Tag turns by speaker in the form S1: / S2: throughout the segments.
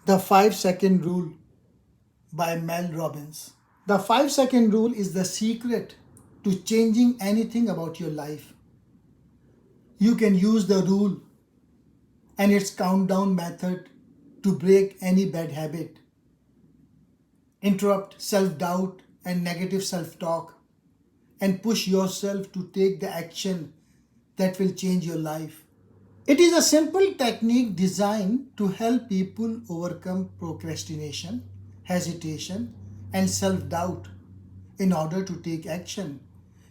S1: The 5 second rule by Robbins. The 5 second rule is the secret to changing anything about your life. You can use the rule and its countdown method to break any bad habit, interrupt self doubt and negative self talk, and push yourself to take the action that will change your life. It is a simple technique designed to help people overcome procrastination, hesitation, and self doubt in order to take action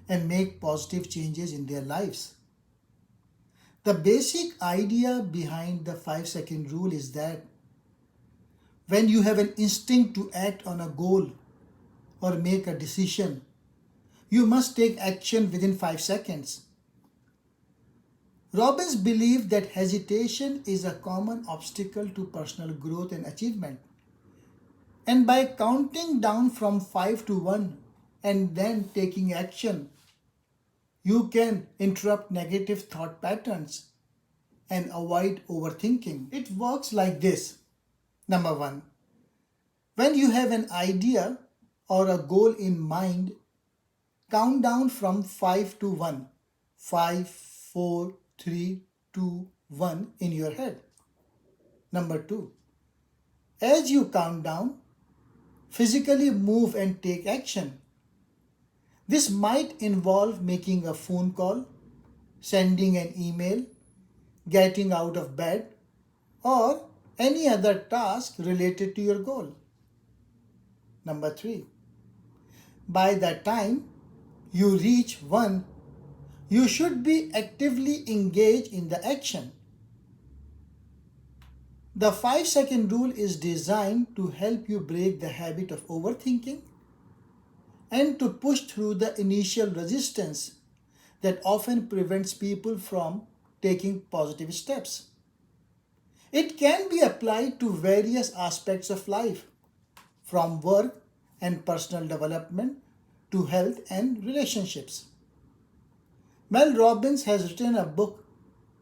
S1: and make positive changes in their lives. The basic idea behind the 5 second rule is that when you have an instinct to act on a goal or make a decision, you must take action within 5 seconds. Robbins believed that hesitation is a common obstacle to personal growth and achievement. And by counting down from 5 to 1 and then taking action, you can interrupt negative thought patterns and avoid overthinking. It works like this. Number 1. When you have an idea or a goal in mind, count down from 5 to 1. 5, 4, 3, 2, 1 in your head. Number 2. As you count down, physically move and take action. This might involve making a phone call, sending an email, getting out of bed, or any other task related to your goal. Number 3. By the time you reach 1, you should be actively engaged in the action. The 5 second rule is designed to help you break the habit of overthinking and to push through the initial resistance that often prevents people from taking positive steps. It can be applied to various aspects of life, from work and personal development to health and relationships. Mel Robbins has written a book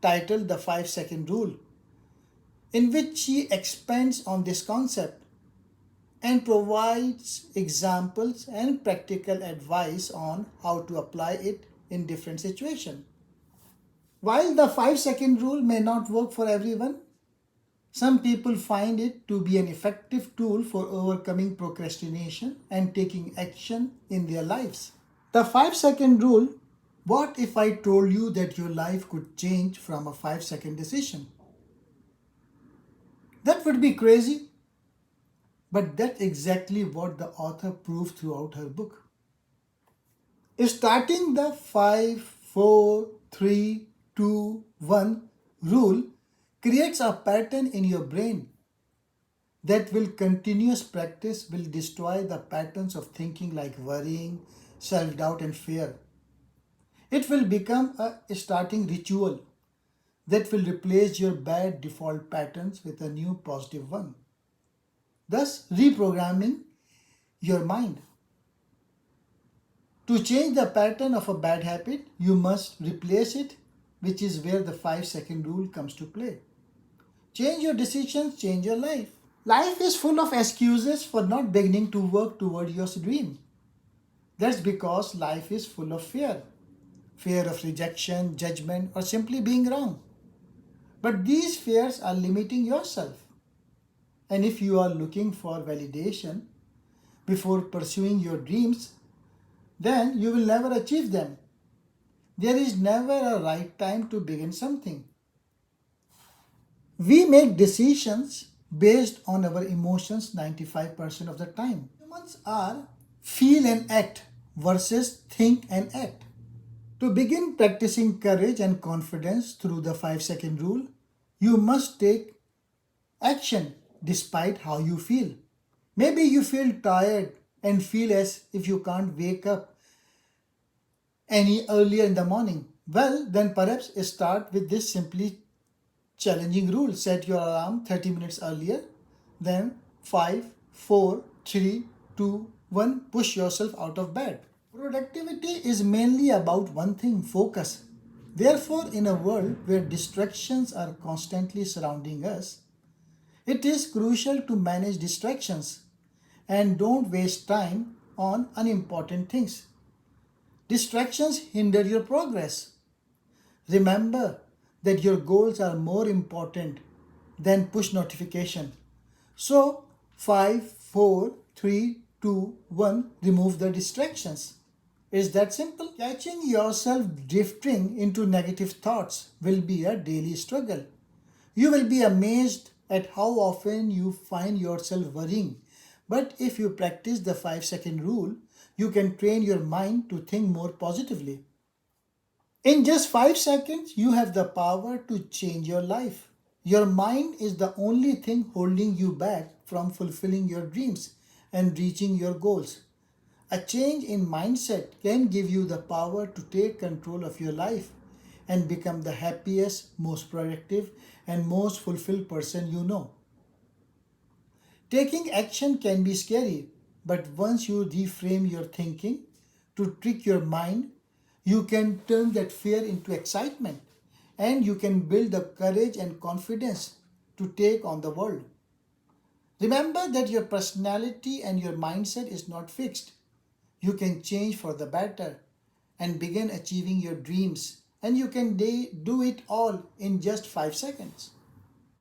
S1: titled The 5 Second Rule, in which she expands on this concept and provides examples and practical advice on how to apply it in different situations. While the 5 second rule may not work for everyone, some people find it to be an effective tool for overcoming procrastination and taking action in their lives. The 5 second rule. What if I told you that your life could change from a 5 second decision? That would be crazy, but that's exactly what the author proved throughout her book. Starting the 5, 4, 3, 2, 1 rule creates a pattern in your brain that will continuous practice will destroy the patterns of thinking like worrying, self-doubt and fear. It will become a starting ritual that will replace your bad default patterns with a new positive one, thus reprogramming your mind. To change the pattern of a bad habit, you must replace it, which is where the 5 second rule comes to play. Change your decisions, change your life. Life is full of excuses for not beginning to work toward your dream. That's because life is full of fear. Fear of rejection, judgment, or simply being wrong. But these fears are limiting yourself. And if you are looking for validation before pursuing your dreams, then you will never achieve them. There is never a right time to begin something. We make decisions based on our emotions 95% of the time. Humans are feel and act versus think and act. To begin practicing courage and confidence through the 5 second rule, you must take action despite how you feel. Maybe you feel tired and feel as if you can't wake up any earlier in the morning. Well, then perhaps start with this simply challenging rule. Set your alarm 30 minutes earlier, then 5, 4, 3, 2, 1, push yourself out of bed. Productivity is mainly about one thing, focus. Therefore, in a world where distractions are constantly surrounding us, It is crucial to manage distractions and don't waste time on unimportant things. Distractions hinder your progress. Remember that your goals are more important than push notification. So 5, 4, 3, 2, 1, remove the distractions. It's that simple. Catching yourself drifting into negative thoughts will be a daily struggle. You will be amazed at how often you find yourself worrying. But if you practice the 5-second rule, you can train your mind to think more positively. In just 5 seconds, you have the power to change your life. Your mind is the only thing holding you back from fulfilling your dreams and reaching your goals. A change in mindset can give you the power to take control of your life and become the happiest, most productive, and most fulfilled person you know. Taking action can be scary, but once you reframe your thinking to trick your mind, you can turn that fear into excitement and you can build the courage and confidence to take on the world. Remember that your personality and your mindset is not fixed. You can change for the better and begin achieving your dreams, and you can do it all in just 5 seconds.